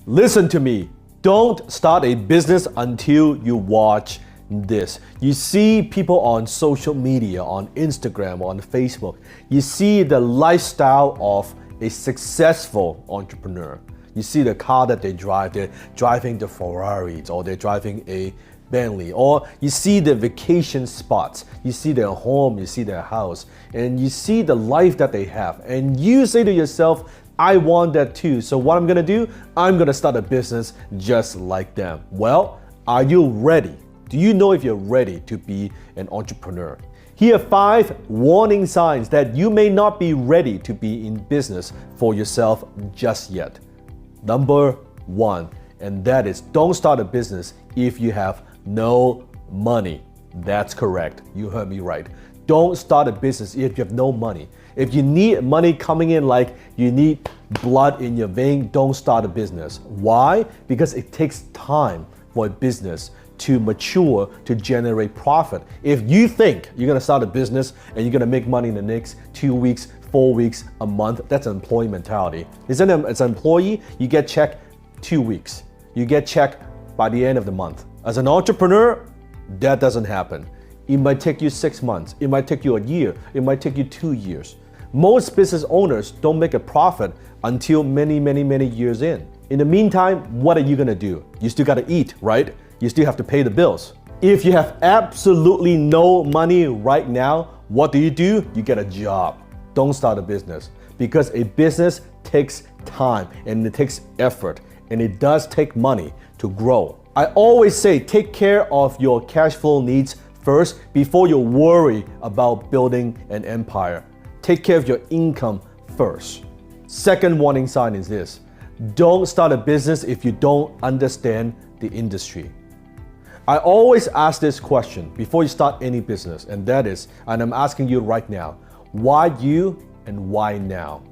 Listen to me. Don't start a business until you watch this. You see people on social media, on Instagram, on Facebook. You see the lifestyle of a successful entrepreneur. You see the car that they drive. They're driving the Ferraris, or they're driving a Bentley, or you see the vacation spots. You see their home, you see their house, and you see the life that they have. And you say to yourself, I want that too. So what I'm gonna do, I'm gonna start a business just like them. Well, are you ready? Do you know if you're ready to be an entrepreneur? Here are 5 warning signs that you may not be ready to be in business for yourself just yet. Number 1, and that is don't start a business if you have no money. That's correct. You heard me right. Don't start a business if you have no money. If you need money coming in like you need blood in your vein, don't start a business. Why? Because it takes time for a business to mature, to generate profit. If you think you're gonna start a business and you're gonna make money in the next 2 weeks, 4 weeks, a month, that's an employee mentality. As an employee, you get checked 2 weeks. You get checked by the end of the month. As an entrepreneur, that doesn't happen. It might take you 6 months. It might take you a year. It might take you 2 years. Most business owners don't make a profit until many years in. In the meantime, what are you gonna do? You still gotta eat, right? You still have to pay the bills. If you have absolutely no money right now, what do? You get a job. Don't start a business, because a business takes time and it takes effort, and it does take money to grow. I always say take care of your cash flow needs first before you worry about building an empire. Take care of your income first. Second warning sign is this: don't start a business if you don't understand the industry. I always ask this question before you start any business, and that is, and I'm asking you right now, why you and why now?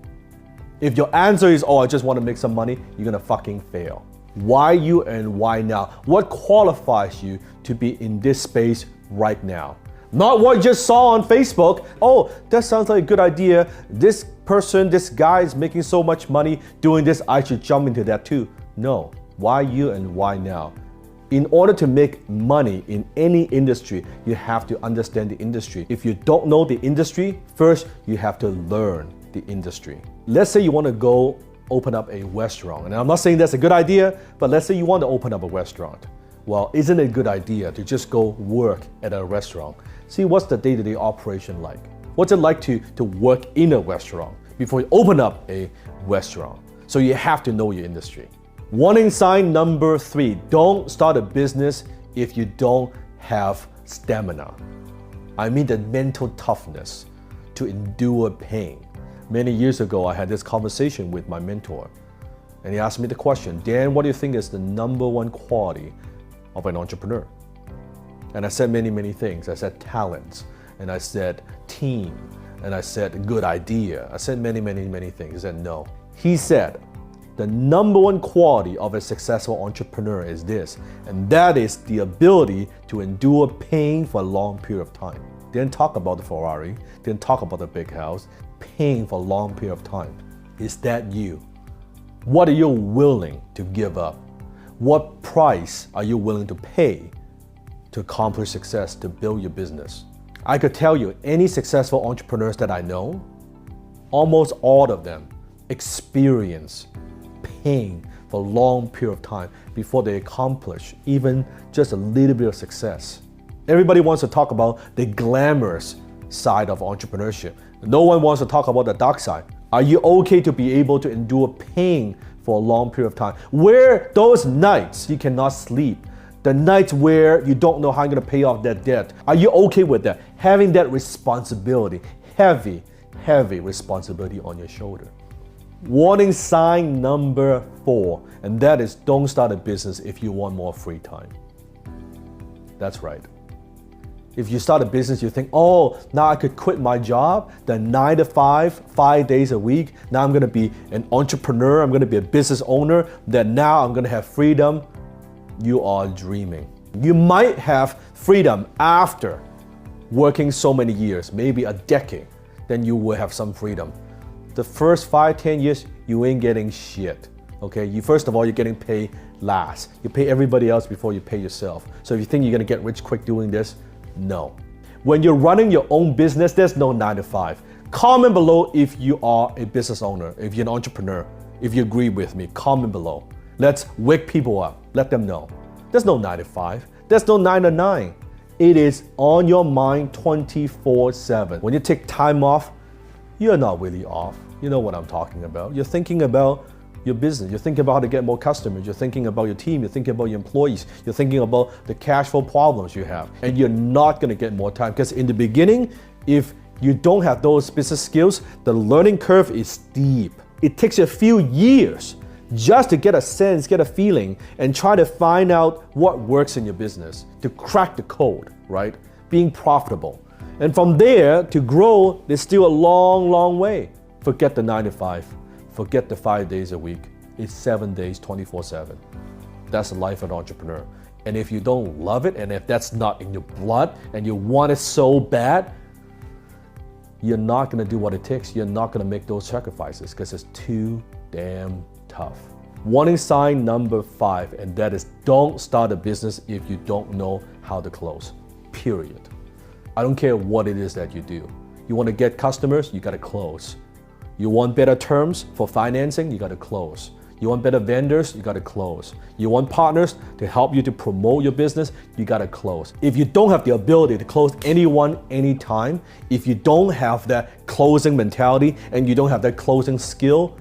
If your answer is, oh, I just want to make some money, you're gonna fucking fail. Why you and why now? What qualifies you to be in this space right now? Not what you just saw on Facebook. Oh, that sounds like a good idea. This person, this guy is making so much money doing this, I should jump into that too. No, why you and why now? In order to make money in any industry, you have to understand the industry. If you don't know the industry, first you have to learn the industry. Let's say you want to go open up a restaurant. And I'm not saying that's a good idea, but let's say you want to open up a restaurant. Well, isn't it a good idea to just go work at a restaurant? See, what's the day-to-day operation like? What's it like to work in a restaurant before you open up a restaurant? So you have to know your industry. Warning sign number 3, don't start a business if you don't have stamina. I mean the mental toughness to endure pain. Many years ago, I had this conversation with my mentor, and he asked me the question, Dan, what do you think is the number 1 quality of an entrepreneur? And I said many things. I said talents, and I said team, and I said good idea. I said many things. He said no. He said, the number 1 quality of a successful entrepreneur is this, and that is the ability to endure pain for a long period of time. Didn't talk about the Ferrari, didn't talk about the big house, pain for a long period of time. Is that you? What are you willing to give up? What price are you willing to pay to accomplish success, to build your business? I could tell you, any successful entrepreneurs that I know, almost all of them experience pain for a long period of time before they accomplish even just a little bit of success. Everybody wants to talk about the glamorous side of entrepreneurship. No one wants to talk about the dark side. Are you okay to be able to endure pain for a long period of time? Where those nights you cannot sleep, the nights where you don't know how you're gonna pay off that debt. Are you okay with that? Having that responsibility, heavy responsibility on your shoulder. Warning sign number 4, and that is don't start a business if you want more free time. That's right. If you start a business, you think, oh, now I could quit my job, the 9 to 5, 5 days a week. Now I'm gonna be an entrepreneur, I'm gonna be a business owner, then now I'm gonna have freedom. You are dreaming. You might have freedom after working so many years, maybe a decade, then you will have some freedom. The first 5, 10 years, you ain't getting shit. Okay, first of all, you're getting paid last. You pay everybody else before you pay yourself. So if you think you're gonna get rich quick doing this, no. When you're running your own business, there's no 9 to 5. Comment below if you are a business owner, if you're an entrepreneur, if you agree with me, comment below. Let's wake people up, let them know. There's no 9 to 5, there's no 9 to 9. It is on your mind 24/7. When you take time off, you're not really off. You know what I'm talking about. You're thinking about your business. You're thinking about how to get more customers. You're thinking about your team. You're thinking about your employees. You're thinking about the cash flow problems you have. And you're not going to get more time because in the beginning, if you don't have those business skills, the learning curve is steep. It takes you a few years just to get a sense, get a feeling, and try to find out what works in your business, to crack the code, right? Being profitable. And from there, to grow, there's still a long, long way. Forget the 9 to 5. Forget the 5 days a week. It's 7 days, 24/7. That's the life of an entrepreneur. And if you don't love it, and if that's not in your blood, and you want it so bad, you're not gonna do what it takes. You're not gonna make those sacrifices because it's too damn tough. Warning sign number 5, and that is don't start a business if you don't know how to close, period. I don't care what it is that you do. You wanna get customers, you gotta close. You want better terms for financing, you gotta close. You want better vendors, you gotta close. You want partners to help you to promote your business, you gotta close. If you don't have the ability to close anyone, anytime, if you don't have that closing mentality and you don't have that closing skill,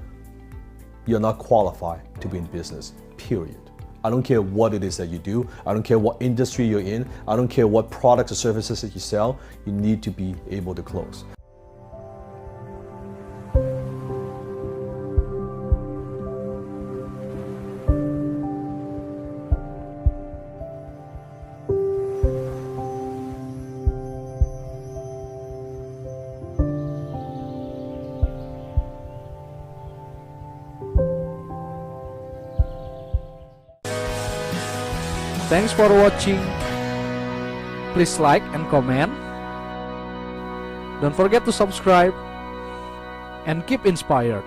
you're not qualified to be in business, period. I don't care what it is that you do. I don't care what industry you're in. I don't care what products or services that you sell. You need to be able to close. Thanks for watching. Please like and comment. Don't forget to subscribe and keep inspired.